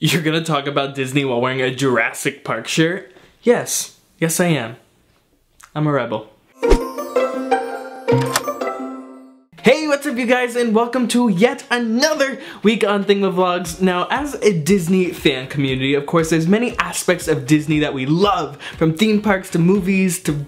You're gonna talk about Disney while wearing a Jurassic Park shirt? Yes. Yes, I am. I'm a rebel. Hey, what's up you guys, and welcome to yet another week on Thingamavlogs. Now, as a Disney fan community, of course, there's many aspects of Disney that we love, from theme parks to movies to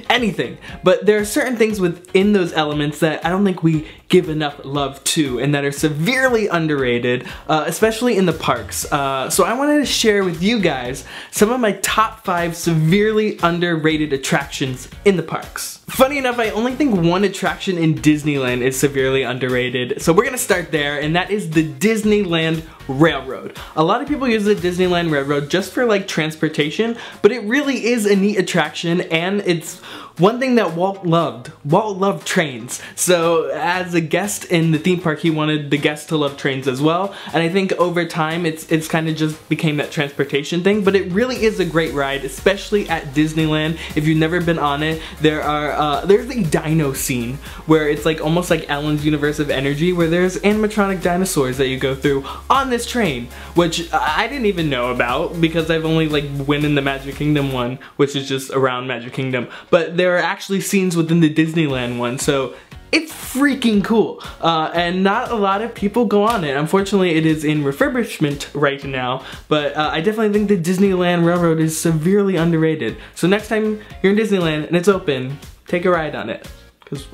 anything. But there are certain things within those elements that I don't think we give enough love to, and that are severely underrated, especially in the parks. So I wanted to share with you guys some of my top 5 severely underrated attractions in the parks. Funny enough, I only think one attraction in Disneyland is severely underrated, so we're gonna start there, and that is the Disneyland Railroad. A lot of people use the Disneyland Railroad just for like transportation, but it really is a neat attraction, and it's one thing that Walt loved. Walt loved trains. So as a guest in the theme park, he wanted the guests to love trains as well. And I think over time, it's kind of just became that transportation thing. But it really is a great ride, especially at Disneyland. If you've never been on it, there's a dino scene where it's like almost like Alan's Universe of Energy, where there's animatronic dinosaurs that you go through on this train, which I didn't even know about because I've only like went in the Magic Kingdom one, which is just around Magic Kingdom. But there are actually scenes within the Disneyland one, so it's freaking cool. And not a lot of people go on it. Unfortunately, it is in refurbishment right now, but I definitely think the Disneyland Railroad is severely underrated. So next time you're in Disneyland and it's open, take a ride on it, because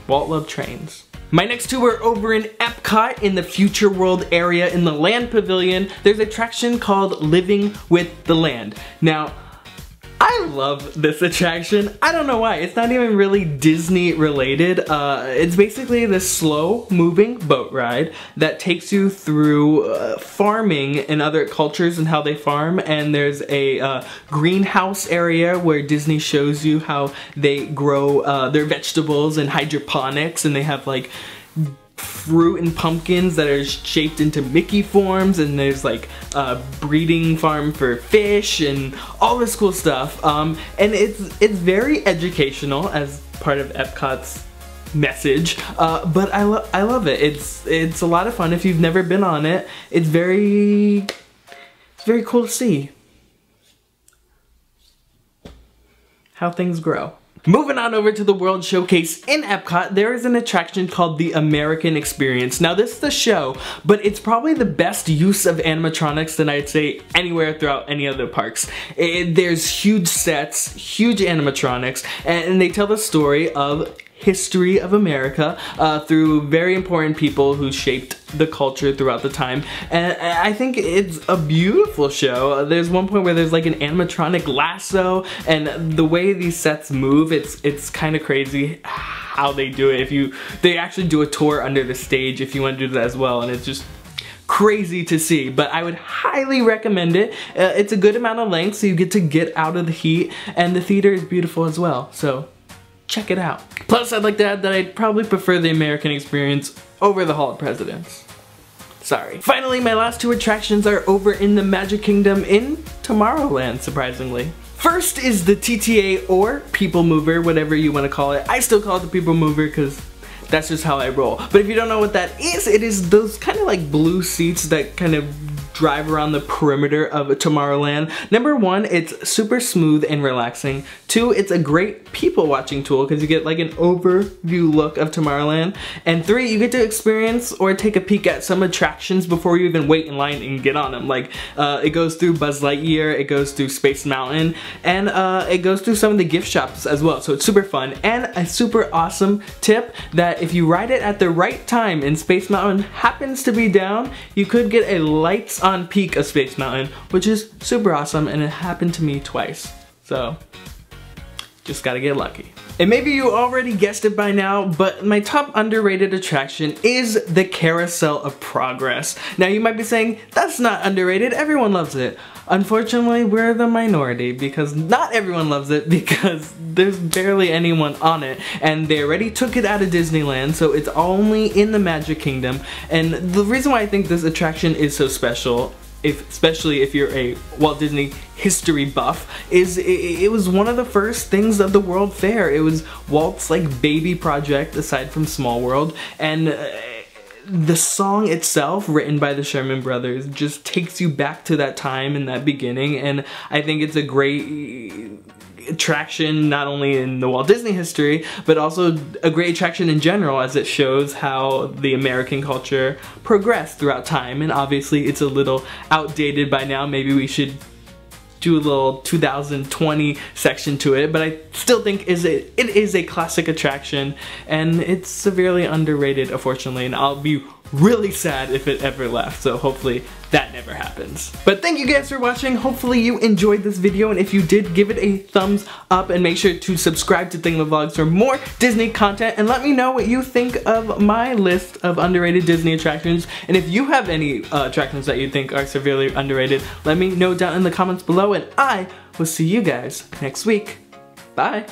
Walt loved trains. My next two are over in Epcot in the Future World area in the Land Pavilion. There's an attraction called Living with the Land. Now, I love this attraction. I don't know why. It's not even really Disney related. It's basically this slow moving boat ride that takes you through farming in other cultures and how they farm. And there's a greenhouse area where Disney shows you how they grow their vegetables and hydroponics, and they have like fruit and pumpkins that are shaped into Mickey forms, and there's like a breeding farm for fish and all this cool stuff. And it's very educational as part of Epcot's message, but I love it. It's a lot of fun if you've never been on it. It's very cool to see how things grow. Moving on over to the World Showcase in Epcot, there is an attraction called the American Experience. Now this is a show, but it's probably the best use of animatronics than I'd say anywhere throughout any other parks. There's huge sets, huge animatronics, and they tell the story of history of America through very important people who shaped the culture throughout the time, and I think it's a beautiful show. There's one point where there's like an animatronic lasso, and the way these sets move, it's kind of crazy how they do it. They actually do a tour under the stage if you want to do that as well, and it's just crazy to see, but I would highly recommend it. It's a good amount of length, so you get to get out of the heat, and the theater is beautiful as well, so check it out. Plus, I'd like to add that I'd probably prefer the American Experience over the Hall of Presidents. Sorry. Finally, my last two attractions are over in the Magic Kingdom in Tomorrowland, surprisingly. First is the TTA, or People Mover, whatever you want to call it. I still call it the People Mover because that's just how I roll. But if you don't know what that is, it is those kind of like blue seats that kind of drive around the perimeter of Tomorrowland. Number one, it's super smooth and relaxing. Two, it's a great people watching tool because you get like an overview look of Tomorrowland. And three, you get to experience or take a peek at some attractions before you even wait in line and get on them. Like it goes through Buzz Lightyear, it goes through Space Mountain, and it goes through some of the gift shops as well. So it's super fun. And a super awesome tip that if you ride it at the right time and Space Mountain happens to be down, you could get a lights on peak of Space Mountain, which is super awesome, and it happened to me twice. So just gotta get lucky. And maybe you already guessed it by now, but my top underrated attraction is the Carousel of Progress. Now you might be saying, that's not underrated, everyone loves it. Unfortunately, we're the minority because not everyone loves it because there's barely anyone on it, and they already took it out of Disneyland, so it's only in the Magic Kingdom. And the reason why I think this attraction is so special, especially if you're a Walt Disney history buff, is it was one of the first things of the World Fair. It was Walt's like baby project aside from Small World, and the song itself, written by the Sherman Brothers, just takes you back to that time and that beginning, and I think it's a great attraction not only in the Walt Disney history, but also a great attraction in general, as it shows how the American culture progressed throughout time. And obviously it's a little outdated by now. Maybe we should do a little 2020 section to it, but I still think it is a classic attraction, and it's severely underrated, unfortunately, and I'll be really sad if it ever left, so hopefully that never happens. But thank you guys for watching. Hopefully you enjoyed this video, and if you did, give it a thumbs up and make sure to subscribe to Thingamavlogs for more Disney content, and let me know what you think of my list of underrated Disney attractions. And if you have any attractions that you think are severely underrated, let me know down in the comments below, and I will see you guys next week. Bye!